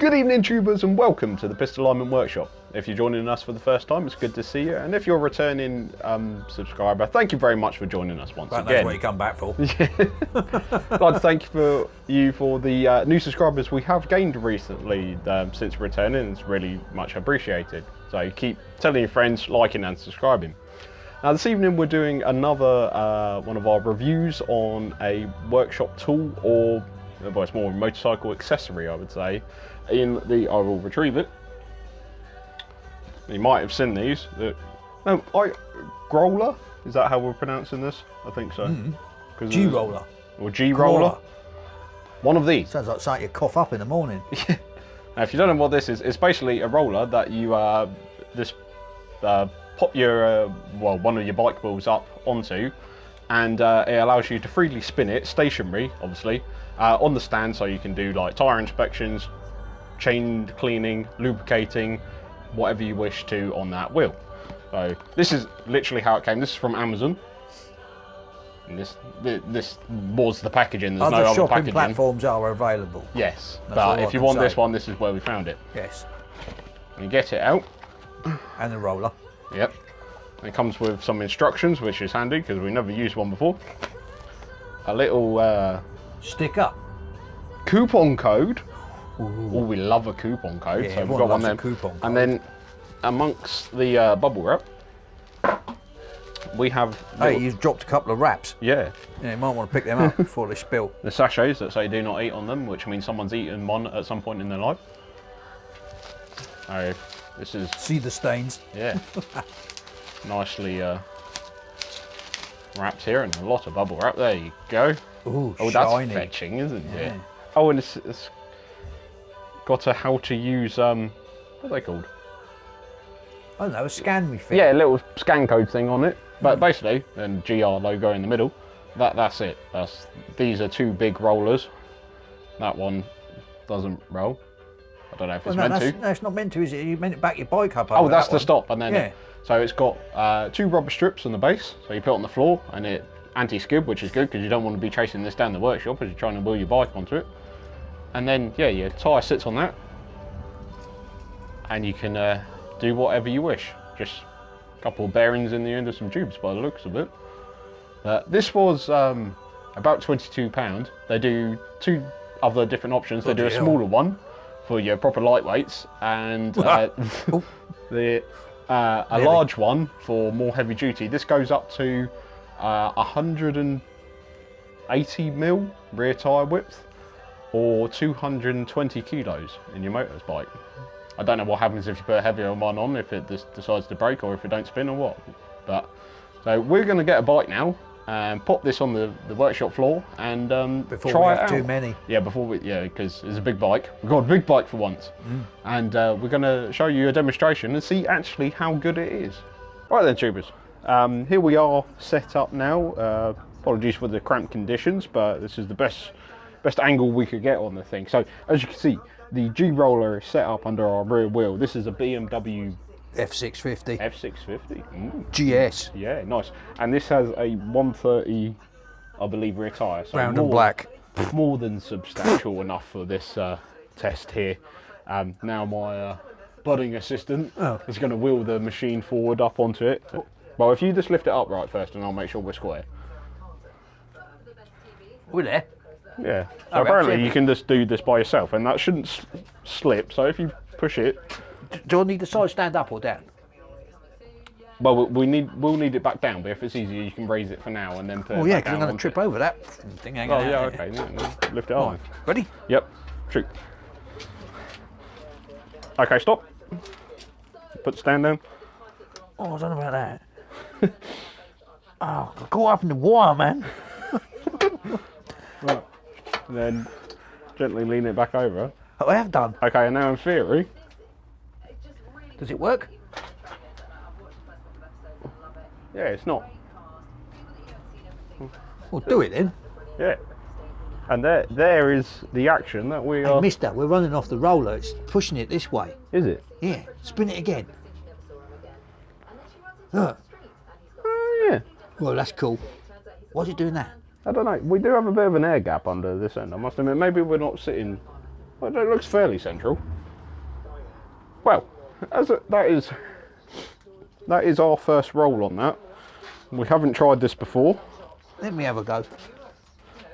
Good evening, tubers, and welcome to the Pistol Alignment Workshop. If you're joining us for the first time, it's good to see you, and if you're a returning subscriber, thank you very much for joining us once again. That's what you come back for. I'd like to thank you for the new subscribers we have gained recently since returning. It's really much appreciated. So keep telling your friends, liking and subscribing. Now this evening we're doing another one of our reviews on a workshop tool, or well, it's more a motorcycle accessory, I would say. I will retrieve it. You might have seen these. Growler? Is that how we're pronouncing this? I think so. G-roller. Or G-roller. One of these. Sounds like something you cough up in the morning. Now, if you don't know what this is, it's basically a roller that you pop your one of your bike wheels up onto, and it allows you to freely spin it, stationary, obviously, on the stand, so you can do like tyre inspections, chain cleaning, lubricating, whatever you wish to on that wheel. So this is literally how it came. This is from Amazon. And this was the packaging. There's no other shopping packaging. platforms are available. Yes, That's but if you want this one, this is where we found it. Yes. You get it out. And the roller. Yep. It comes with some instructions, which is handy because we never used one before. A little sticker. Coupon code. Ooh. Oh, we love a coupon code. Yeah, so we've got one there. And then amongst the bubble wrap, we have. Hey, you've dropped a couple of wraps. Yeah. Yeah, you might want to pick them up before they spill. The sachets that say do not eat on them, which means someone's eaten one at some point in their life. Oh, this is. See the stains. Yeah. Nicely wrapped here, and a lot of bubble wrap. There you go. Ooh, oh, shiny. That's fetching, isn't it? Yeah. Oh, and it's got a how to use what are they called? I don't know, a scan me fit. Yeah, a little scan code thing on it. But basically, and GR logo in the middle. That's it. These are two big rollers. That one doesn't roll. I don't know if it's meant to. No, it's not meant to, is it? You meant to back your bike up. Oh, that's the stop, and then yeah. So it's got two rubber strips on the base. So you put it on the floor, and it anti-skid, which is good because you don't want to be chasing this down the workshop as you're trying to wheel your bike onto it. And then yeah, your tyre sits on that, and you can do whatever you wish. Just a couple of bearings in the end of some tubes by the looks of it. This was about £22. They do two other different options. They do a smaller one for your proper lightweights, and a large one for more heavy duty. This goes up to 180 mil rear tyre width, or 220 kilos in your motorbike. I don't know what happens if you put a heavier one on, if it just decides to break or if it don't spin or what. But so we're going to get a bike now and pop this on the workshop floor and before try we it have out. too many. Yeah, because it's a big bike. We've got a big bike for once, and we're going to show you a demonstration and see actually how good it is. All right then, tubers. Here we are set up now. Apologies for the cramped conditions, but this is the best angle we could get on the thing. So as you can see, the G-roller is set up under our rear wheel. This is a BMW F650. F650? GS. Yeah, nice. And this has a 130, I believe, rear tyre. So Brown and black. More than substantial enough for this test here. Now my budding assistant is going to wheel the machine forward up onto it. Well, if you just lift it up right first, and I'll make sure we're square. We're there. Yeah. So apparently you can just do this by yourself, and that shouldn't slip. So if you push it. Do I need the side stand up or down? Well, we'll need it back down, but if it's easier, you can raise it for now and then put it back down. Oh yeah, because I'm going to trip over that thing hanging out. Oh yeah, okay. Lift it up. Ready? Yep. Shoot. Okay, stop. Put the stand down. Oh, I don't know about that. Oh, I got up in the wire, man. Right. And then gently lean it back over. Oh, I have done. Okay, and now in theory. Does it work? Yeah, it's not. Well, do it then. Yeah. And there is the action that we are. Hey, mister, we're running off the roller. It's pushing it this way. Is it? Yeah. Spin it again. Look. Yeah. Well, that's cool. Why's it doing that? I don't know. We do have a bit of an air gap under this end, I must admit. Maybe we're not sitting Well, it looks fairly central. Well, that is our first roll on that. We haven't tried this before. Let me have a go.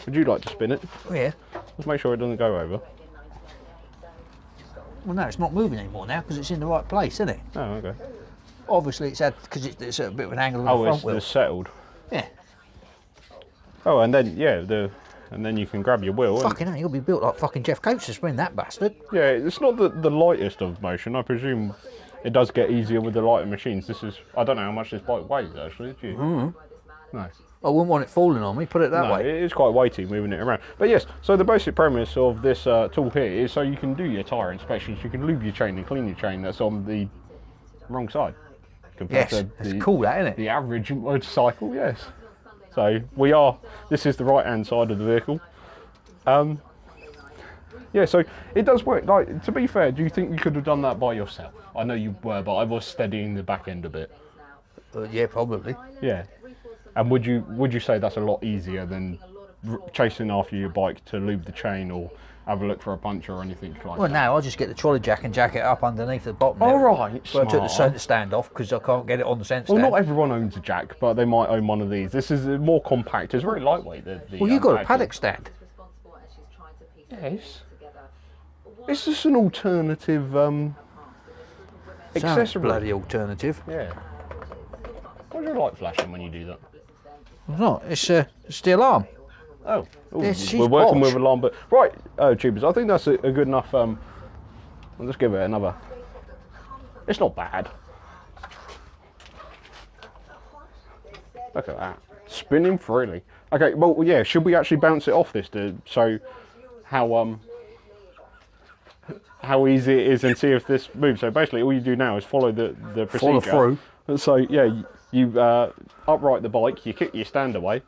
Would you like to spin it? Oh, yeah. Let's make sure it doesn't go over. Well, no, it's not moving anymore now because it's in the right place, isn't it? Oh, okay. Obviously, it's had because it's at a bit of an angle on the front wheel. It's settled. Yeah. Oh, and then and then you can grab your wheel. Fucking hell, you'll be built like fucking Jeff Coates to spin that bastard. Yeah, it's not the lightest of motion. I presume it does get easier with the lighter machines. I don't know how much this bike weighs actually. Do you? No. I wouldn't want it falling on me. Put it that No, way. it is quite weighty moving it around. But yes, so the basic premise of this tool here is so you can do your tyre inspections. You can lube your chain and clean your chain that's on the wrong side. Yes, it's cool, that, isn't it? The average motorcycle, yes. So this is the right-hand side of the vehicle. Yeah, so it does work. Like, to be fair, do you think you could have done that by yourself? I know you were, but I was steadying the back end a bit. Yeah, probably. Yeah. And would you say that's a lot easier than chasing after your bike to lube the chain or have a look for a puncture or anything like that? Well, now I'll just get the trolley jack and jack it up underneath the bottom. All right, Well, I took the centre stand off because I can't get it on the centre Well, stand. not everyone owns a jack, but they might own one of these. This is more compact. It's very lightweight. Well, you've got a paddock stand. Yes. It's just an alternative Sounds accessory. bloody alternative. Yeah. Why's your light flashing when you do that? It's not. It's the alarm. Oh, ooh, Yeah, she's we're working posh. with alarm, but right, tubers. I think that's a good enough. I'll just give it another. It's not bad. Look at that, spinning freely. Okay, well, yeah. Should we actually bounce it off this to show how easy it is and see if this moves? So basically, all you do now is follow the procedure. Follow through. And so yeah, you upright the bike, you kick your stand away.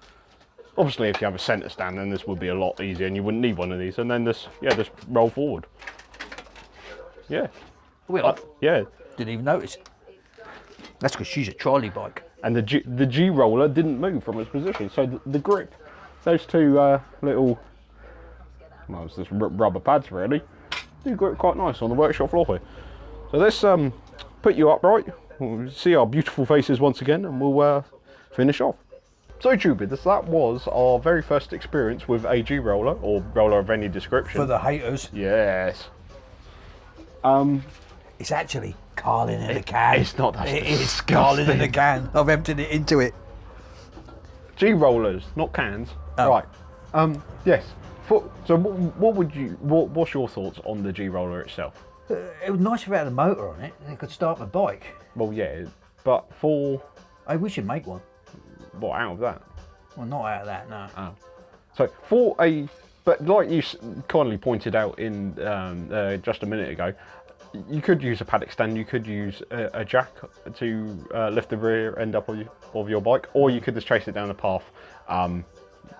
Obviously, if you have a centre stand, then this would be a lot easier, and you wouldn't need one of these. And then just roll forward. Yeah. Yeah. Didn't even notice. That's because she's a trolley bike. And the G roller didn't move from its position, so the grip, those two little, well, it's just rubber pads really, do grip quite nice on the workshop floor here. So let's put you upright. We'll see our beautiful faces once again, and we'll finish off. So tubers, that was our very first experience with a G roller, or roller of any description. For the haters. Yes. It's actually Carlin in a can. It's not that. It is Carlin in a can. I've emptied it into it. G rollers, not cans. Oh. Right. Yes. So what's your thoughts on the G roller itself? It was nice if it had a motor on it and it could start my bike. Well, yeah, but for Hey, we should make one. what out of that? Well, not out of that, no. Oh. So but like you kindly pointed out in just a minute ago, you could use a paddock stand, you could use a jack to lift the rear end up of your bike, or you could just chase it down the path,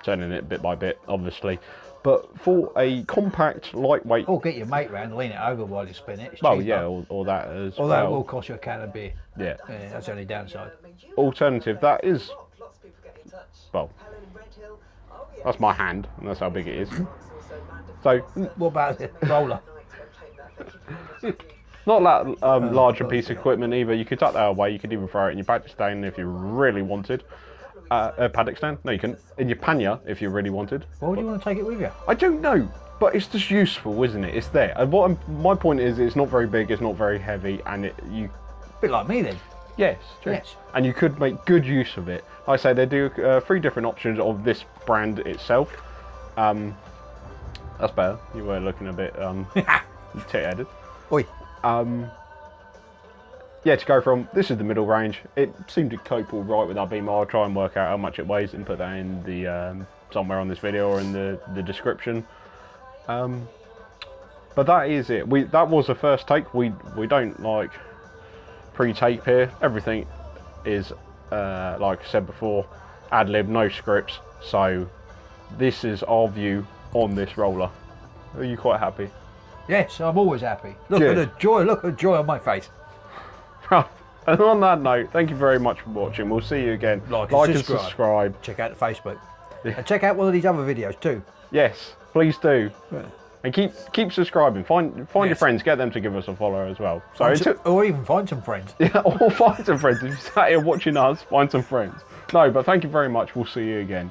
turning it bit by bit, obviously. But for a compact, lightweight... Or get your mate round, lean it over while you spin it. It's well, cheaper. yeah, or that as Although well. it will cost you a can of beer. Yeah. That's the only downside. Alternative, that is... Well, that's my hand, and that's how big it is. So... What about the roller? Not that large a piece of equipment either. You could tuck that away. You could even throw it in your paddock stand if you really wanted. A paddock stand? No, you couldn't. In your pannier if you really wanted. Why would you want to take it with you? I don't know, but it's just useful, isn't it? It's there. And my point is, it's not very big, it's not very heavy, and A bit like me then. Yes, true. Yes. And you could make good use of it. Like I say, they do 3 different options of this brand itself. That's better. You were looking a bit tit-headed. Oi. Yeah, to go from, this is the middle range. It seemed to cope all right with our beam. I'll try and work out how much it weighs and put that in the somewhere on this video or in the description. But that is it. That was the first take. We don't like pre-tape here. Everything is like I said before, ad lib, no scripts. So this is our view on this roller. Are you quite happy? Yes, I'm always happy. Look Good. at the joy on my face. And on that note, thank you very much for watching. We'll see you again. Like and and subscribe. Check out the Facebook. And check out one of these other videos too. Yes, please do. Yeah. And keep subscribing. Find your Yes. friends, get them to give us a follow as well. So Or even find some friends. yeah, or find some friends. If you sat here watching us, find some friends. No, but thank you very much. We'll see you again.